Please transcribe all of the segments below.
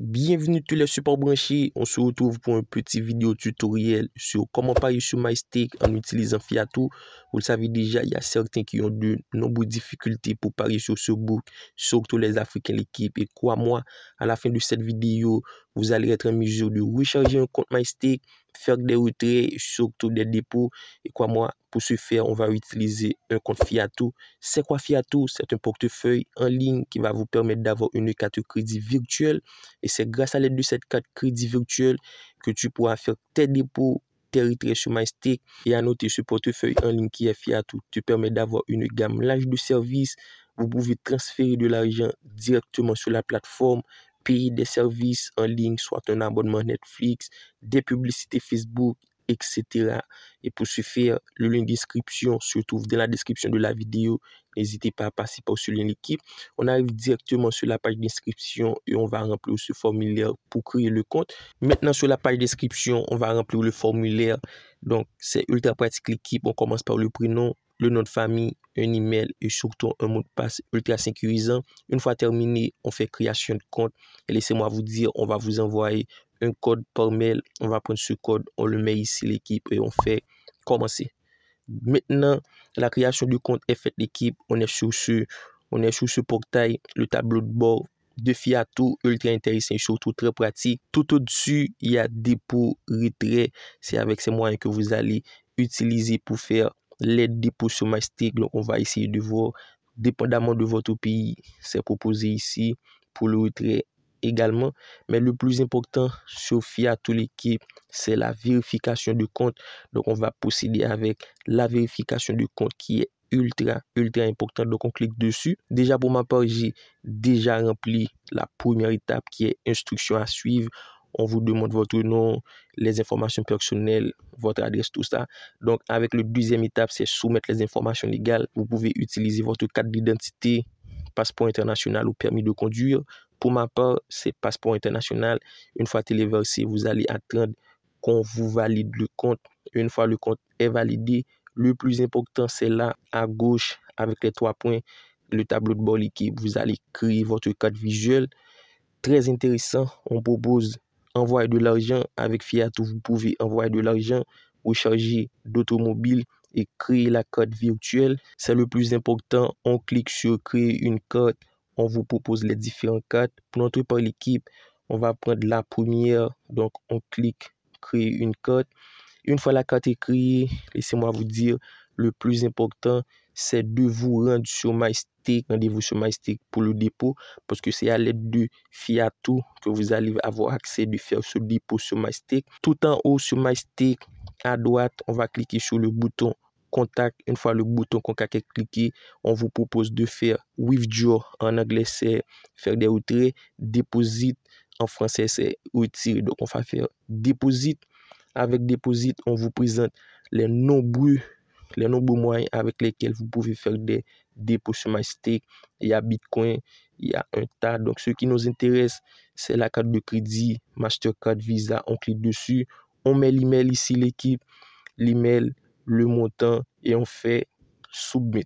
Bienvenue tous les supports branchés, on se retrouve pour un petit vidéo tutoriel sur comment parier sur MyStake en utilisant Fiato. Vous le savez déjà, il y a certains qui ont de nombreuses difficultés pour parier sur ce book, surtout les Africains, l'équipe. Et crois-moi, à la fin de cette vidéo, vous allez être en mesure de recharger un compte MyStake, faire des retraits, surtout des dépôts. Et crois-moi, pour ce faire, on va utiliser un compte Fiato. C'est quoi Fiato? C'est un portefeuille en ligne qui va vous permettre d'avoir une carte de crédit virtuelle. Et c'est grâce à l'aide de cette carte crédit virtuelle que tu pourras faire tes dépôts, tes retraits sur MyStake. Et à noter, ce portefeuille en ligne qui est Fiato te permet d'avoir une gamme large de services. Vous pouvez transférer de l'argent directement sur la plateforme, payer des services en ligne, soit un abonnement Netflix, des publicités Facebook, etc. Et pour ce faire, le lien d'inscription se trouve dans la description de la vidéo. N'hésitez pas à passer par ce lien l'équipe. On arrive directement sur la page d'inscription et on va remplir ce formulaire pour créer le compte. Maintenant, sur la page d'inscription, on va remplir le formulaire. Donc, c'est ultra pratique l'équipe. On commence par le prénom, le nom de famille, un email et surtout un mot de passe ultra sécurisant. Une fois terminé, on fait création de compte. Et laissez-moi vous dire, on va vous envoyer un code par mail. On va prendre ce code, on le met ici l'équipe et on fait commencer. Maintenant, la création du compte est faite l'équipe. On est sur ce portail, le tableau de bord de Fiato, ultra intéressant et surtout très pratique. Tout au-dessus, il y a dépôt, retrait. C'est avec ces moyens que vous allez utiliser pour faire les dépôts sur MyStake. Donc, on va essayer de voir, dépendamment de votre pays, c'est proposé ici pour le retrait également. Mais le plus important sur Fiato l'équipe, c'est la vérification de compte. Donc, on va procéder avec la vérification de compte qui est ultra important. Donc, on clique dessus. Déjà, pour ma part, j'ai déjà rempli la première étape qui est instruction à suivre. On vous demande votre nom, les informations personnelles, votre adresse, tout ça. Donc, avec le deuxième étape, c'est soumettre les informations légales. Vous pouvez utiliser votre carte d'identité, passeport international ou permis de conduire. Pour ma part, c'est passeport international. Une fois téléversé, vous allez attendre qu'on vous valide le compte. Une fois le compte est validé, le plus important, c'est là, à gauche, avec les 3 points, le tableau de bord l'équipe. Vous allez créer votre carte visuelle. Très intéressant, on propose envoyer de l'argent avec Fiato. Vous pouvez envoyer de l'argent, recharger d'automobile et créer la carte virtuelle. C'est le plus important. On clique sur créer une carte. On vous propose les différentes cartes. Pour notre par l'équipe, on va prendre la première. Donc, on clique créer une carte. Une fois la carte est créée, laissez-moi vous dire, le plus important, c'est de vous rendre sur MyStake. Rendez-vous sur MyStake pour le dépôt, parce que c'est à l'aide de Fiato que vous allez avoir accès de faire ce dépôt sur MyStake. Tout en haut sur MyStake, à droite, on va cliquer sur le bouton contact. Une fois le bouton contact est cliqué, on vous propose de faire withdraw. En anglais, c'est faire des retraits. Deposit, en français, c'est retirer. Donc, on va faire deposit. Avec Deposit, on vous présente les nombreux moyens avec lesquels vous pouvez faire des dépôts sur MyStake. Il y a Bitcoin, il y a un tas. Donc, ce qui nous intéresse, c'est la carte de crédit, Mastercard, Visa. On clique dessus, on met l'email ici, l'équipe, l'email, le montant et on fait Submit.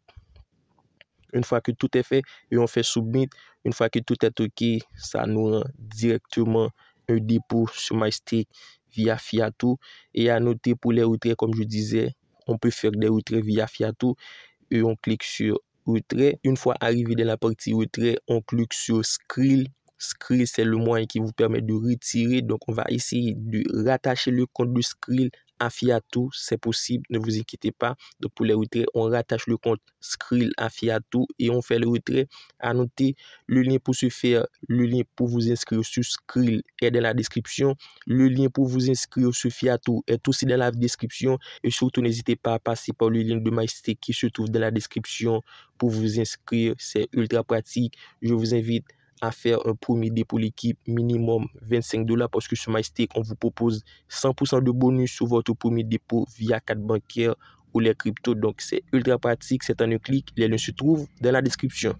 Une fois que tout est fait et on fait Submit, une fois que tout est OK, ça nous rend directement un dépôt sur MyStake via Fiato. Et à noter pour les retraits, comme je disais, on peut faire des retraits via Fiato et on clique sur retrait. Une fois arrivé dans la partie retrait, on clique sur Skrill. Skrill, c'est le moyen qui vous permet de retirer. Donc, on va essayer de rattacher le compte de Skrill à Fiato. C'est possible, ne vous inquiétez pas. Donc, pour les retraits, on rattache le compte Skrill à Fiato et on fait le retrait. À noter, le lien pour ce faire, le lien pour vous inscrire sur Skrill est dans la description. Le lien pour vous inscrire sur Fiato est aussi dans la description. Et surtout, n'hésitez pas à passer par le lien de MyStake qui se trouve dans la description pour vous inscrire. C'est ultra pratique. Je vous invite à faire un premier dépôt l'équipe minimum $25 parce que sur MyStake, on vous propose 100% de bonus sur votre premier dépôt via carte bancaire ou les cryptos. Donc, c'est ultra pratique. C'est en un clic. Les liens se trouvent dans la description.